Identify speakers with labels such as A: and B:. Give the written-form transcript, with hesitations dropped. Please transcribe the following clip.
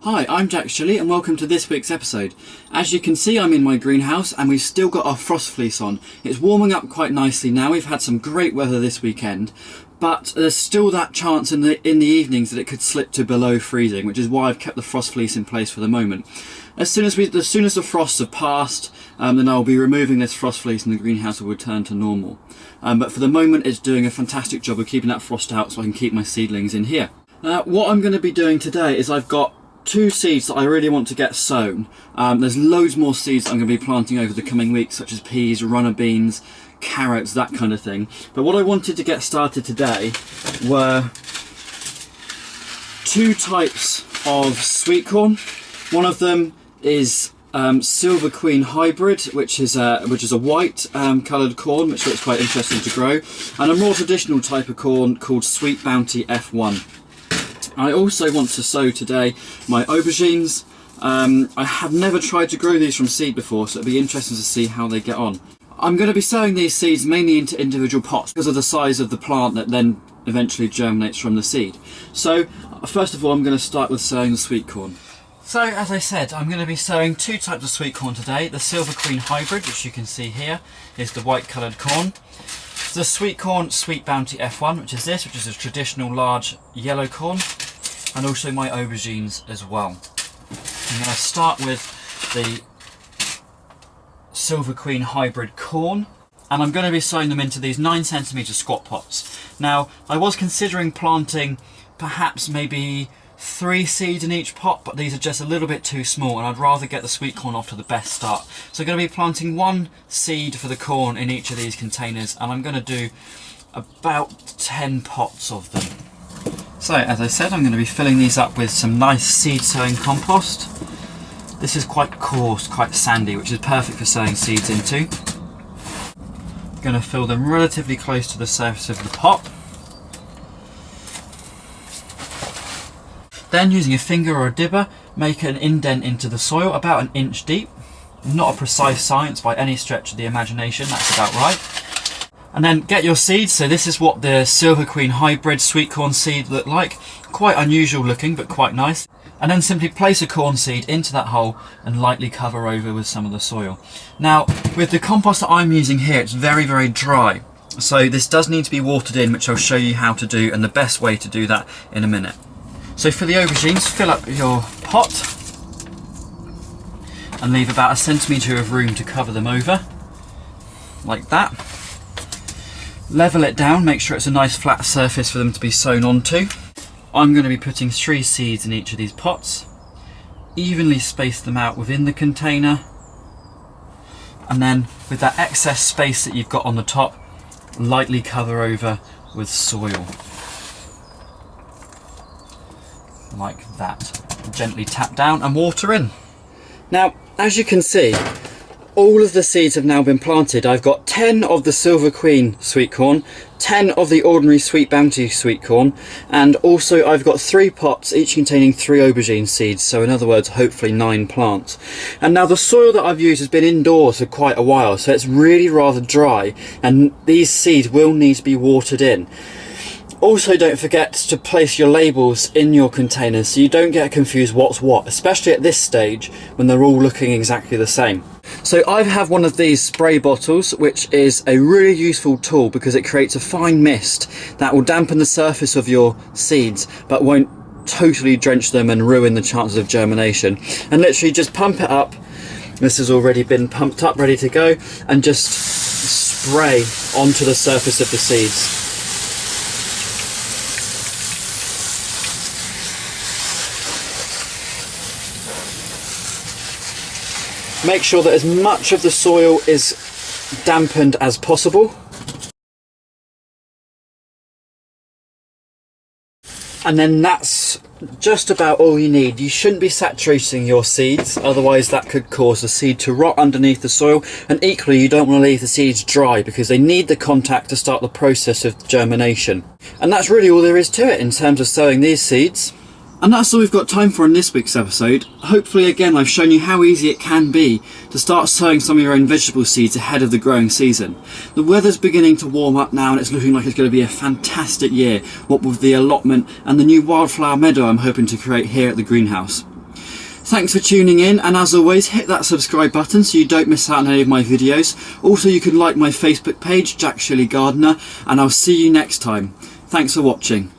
A: Hi, I'm jack.shilley and welcome to this week's episode. As you can see, I'm in my greenhouse and we've still got our frost fleece on. It's warming up quite nicely now. We've had some great weather this weekend, but there's still that chance in the evenings that it could slip to below freezing, which is why I've kept the frost fleece in place for the moment. As soon as the frosts have passed, then I'll be removing this frost fleece and the greenhouse will return to normal. But for the moment, it's doing a fantastic job of keeping that frost out so I can keep my seedlings in here. What I'm going to be doing today is I've got two seeds that I really want to get sown. There's loads more seeds that I'm going to be planting over the coming weeks, such as peas, runner beans, carrots, that kind of thing. But what I wanted to get started today were two types of sweet corn. One of them is Silver Queen Hybrid, which is a white coloured corn, which looks quite interesting to grow, and a more traditional type of corn called Sweet Bounty F1. I also want to sow today my aubergines. I have never tried to grow these from seed before, so it'll be interesting to see how they get on. I'm going to be sowing these seeds mainly into individual pots because of the size of the plant that then eventually germinates from the seed. So first of all, I'm going to start with sowing the sweet corn. So as I said, I'm going to be sowing two types of sweet corn today. The Silver Queen Hybrid, which you can see here, is the white coloured corn. The Sweetcorn Sweet Bounty F1, which is a traditional large yellow corn, and also my aubergines as well. I'm going to start with the Silver Queen Hybrid corn, and I'm going to be sowing them into these 9cm squat pots. Now, I was considering planting perhaps maybe 3 seeds in each pot, but these are just a little bit too small and I'd rather get the sweet corn off to the best start. So I'm going to be planting 1 seed for the corn in each of these containers, and I'm going to do about 10 pots of them. So as I said, I'm going to be filling these up with some nice seed sowing compost. This is quite coarse, quite sandy, which is perfect for sowing seeds into. I'm going to fill them relatively close to the surface of the pot. Then, using a finger or a dibber, make an indent into the soil about 1 inch deep. Not a precise science by any stretch of the imagination, that's about right. And then get your seeds. So this is what the Silver Queen Hybrid sweet corn seed look like. Quite unusual looking, but quite nice. And then simply place a corn seed into that hole and lightly cover over with some of the soil. Now, with the compost that I'm using here, it's very, very dry. So this does need to be watered in, which I'll show you how to do and the best way to do that in a minute. So for the aubergines, fill up your pot and leave about 1 centimetre of room to cover them over, like that. Level it down, make sure it's a nice flat surface for them to be sown onto. I'm going to be putting 3 seeds in each of these pots, evenly space them out within the container, and then with that excess space that you've got on the top, lightly cover over with soil. Like that. Gently tap down and water in. Now, as you can see, all of the seeds have now been planted. I've got 10 of the Silver Queen sweet corn, 10 of the ordinary Sweet Bounty sweet corn, and also I've got 3 pots, each containing 3 aubergine seeds, so in other words, hopefully 9 plants. And now the soil that I've used has been indoors for quite a while, so it's really rather dry, and these seeds will need to be watered in. Also, don't forget to place your labels in your containers so you don't get confused what's what, especially at this stage when they're all looking exactly the same. So I have one of these spray bottles, which is a really useful tool because it creates a fine mist that will dampen the surface of your seeds but won't totally drench them and ruin the chances of germination. And literally just pump it up. This has already been pumped up, ready to go, and just spray onto the surface of the seeds. Make sure that as much of the soil is dampened as possible. And then that's just about all you need. You shouldn't be saturating your seeds, otherwise that could cause the seed to rot underneath the soil. And equally, you don't want to leave the seeds dry because they need the contact to start the process of germination. And that's really all there is to it in terms of sowing these seeds. And that's all we've got time for in this week's episode. Hopefully again I've shown you how easy it can be to start sowing some of your own vegetable seeds ahead of the growing season. The weather's beginning to warm up now and it's looking like it's going to be a fantastic year, what with the allotment and the new wildflower meadow I'm hoping to create here at the greenhouse. Thanks for tuning in, and as always, hit that subscribe button so you don't miss out on any of my videos. Also, you can like my Facebook page, Jack Shilley Gardener, and I'll see you next time. Thanks for watching.